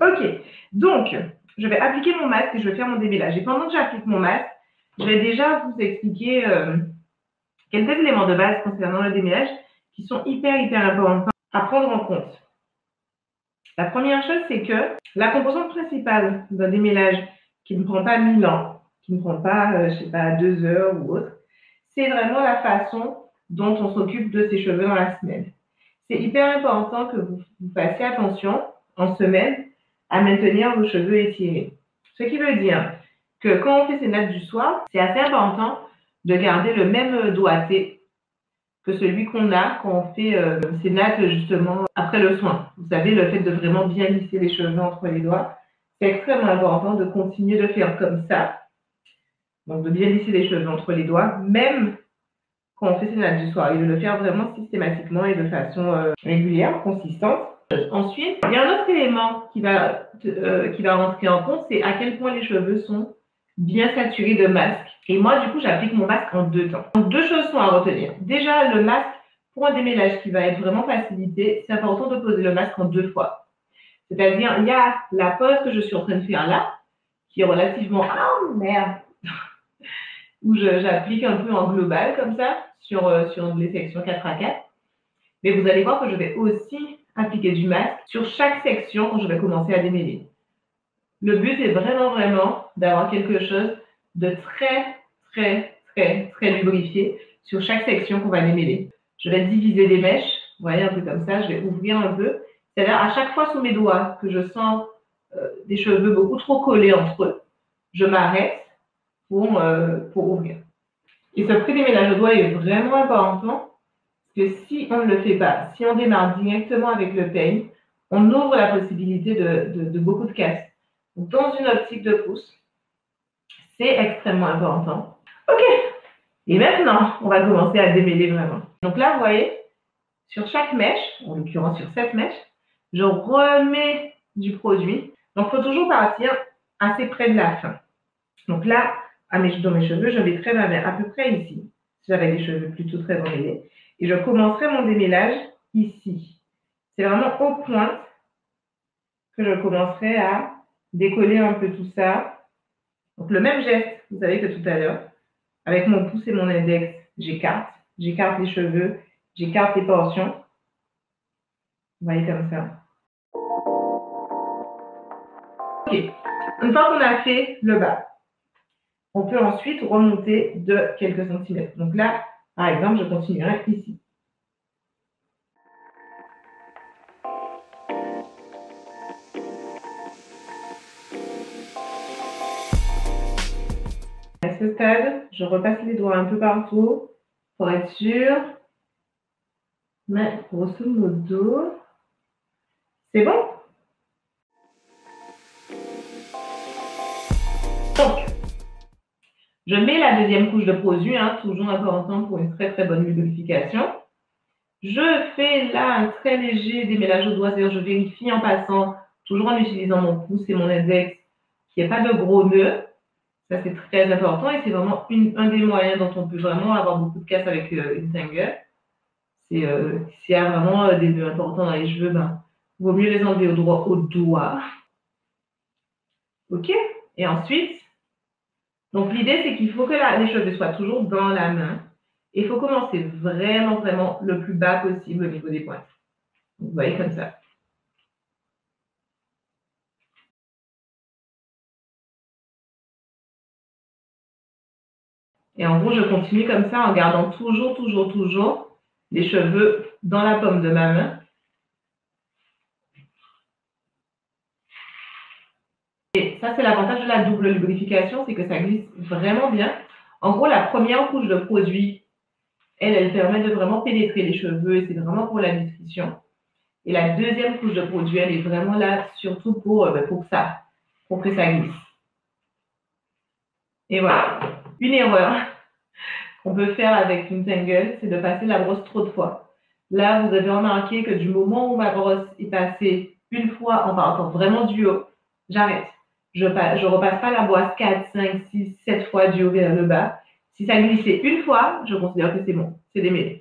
Ok, donc je vais appliquer mon masque et je vais faire mon démêlage. Et pendant que j'applique mon masque, je vais déjà vous expliquer quelques éléments de base concernant le démêlage qui sont hyper importants à prendre en compte. La première chose, c'est que la composante principale d'un démêlage qui ne prend pas 1000 ans, qui ne prend pas, je sais pas, 2 heures ou autre, c'est vraiment la façon dont on s'occupe de ses cheveux dans la semaine. C'est hyper important que vous fassiez attention en semaine à maintenir vos cheveux étirés. Ce qui veut dire que quand on fait ses nattes du soir, c'est assez important de garder le même doigté que celui qu'on a quand on fait ses nattes justement après le soin. Vous savez, le fait de vraiment bien lisser les cheveux entre les doigts, c'est extrêmement important de continuer de faire comme ça. Donc de bien lisser les cheveux entre les doigts, même quand on fait ses nattes du soir, et de le faire vraiment systématiquement et de façon régulière, consistante. Ensuite, il y a un autre élément qui va rentrer en compte, c'est à quel point les cheveux sont bien saturés de masque. Et moi, du coup, j'applique mon masque en 2 temps. Donc, 2 choses sont à retenir. Déjà, le masque, pour un démêlage qui va être vraiment facilité, c'est important de poser le masque en 2 fois. C'est-à-dire, il y a la pose que je suis en train de faire là, qui est relativement... Oh, merde où j'applique un peu en global, comme ça, sur les sections 4 à 4. Mais vous allez voir que je vais aussi appliquer du masque sur chaque section quand je vais commencer à démêler. Le but est vraiment d'avoir quelque chose de très lubrifié sur chaque section qu'on va démêler. Je vais diviser les mèches, vous voyez, un peu comme ça, je vais ouvrir un peu. C'est-à-dire, à chaque fois sous mes doigts que je sens des cheveux beaucoup trop collés entre eux, je m'arrête pour ouvrir. Et ce pré-démêlage de doigts est vraiment important parce que si on ne le fait pas, si on démarre directement avec le peigne, on ouvre la possibilité de beaucoup de casse. Donc, dans une optique de pouce, c'est extrêmement important. Ok, et maintenant, on va commencer à démêler vraiment. Donc là, vous voyez, sur chaque mèche, en l'occurrence sur cette mèche, je remets du produit. Donc, il faut toujours partir assez près de la fin. Donc là, dans mes cheveux, je mettrai ma main à peu près ici, si j'avais les cheveux plutôt très emmêlés. Et je commencerai mon démêlage ici. C'est vraiment au point que je commencerai à décoller un peu tout ça. Donc le même geste, vous savez, que tout à l'heure. Avec mon pouce et mon index, j'écarte les cheveux, j'écarte les portions. Vous voyez comme ça. Ok, une fois qu'on a fait le bas, on peut ensuite remonter de quelques centimètres. Donc là, par exemple, je continuerai ici. À ce stade, je repasse les doigts un peu partout pour être sûr. Mais grosso modo, c'est bon. Donc, je mets la deuxième couche de produit, toujours important pour une très bonne lubrification. Je fais là un très léger démêlage au doigt, c'est-à-dire je vérifie en passant, toujours en utilisant mon pouce et mon index, qu'il n'y ait pas de gros nœuds. Ça, c'est très important et c'est vraiment un des moyens dont on peut vraiment avoir beaucoup de casse avec une tangle. S'il y a vraiment des nœuds importants dans les cheveux, il vaut mieux les enlever au doigt. Ok? Et ensuite, donc l'idée, c'est qu'il faut que les cheveux soient toujours dans la main. Et il faut commencer vraiment le plus bas possible au niveau des pointes. Vous voyez comme ça. Et en gros, je continue comme ça en gardant toujours les cheveux dans la paume de ma main. Et ça, c'est l'avantage de la double lubrification, c'est que ça glisse vraiment bien. En gros, la première couche de produit, elle permet de vraiment pénétrer les cheveux et c'est vraiment pour la nutrition. Et la deuxième couche de produit, elle est vraiment là surtout pour que ça glisse. Et voilà. Une erreur qu'on peut faire avec une tangle, c'est de passer la brosse trop de fois. Là, vous avez remarqué que du moment où ma brosse est passée une fois en partant vraiment du haut, j'arrête. Je repasse pas la brosse 4, 5, 6, 7 fois du haut vers le bas. Si ça glissait une fois, je considère que c'est bon, c'est démêlé.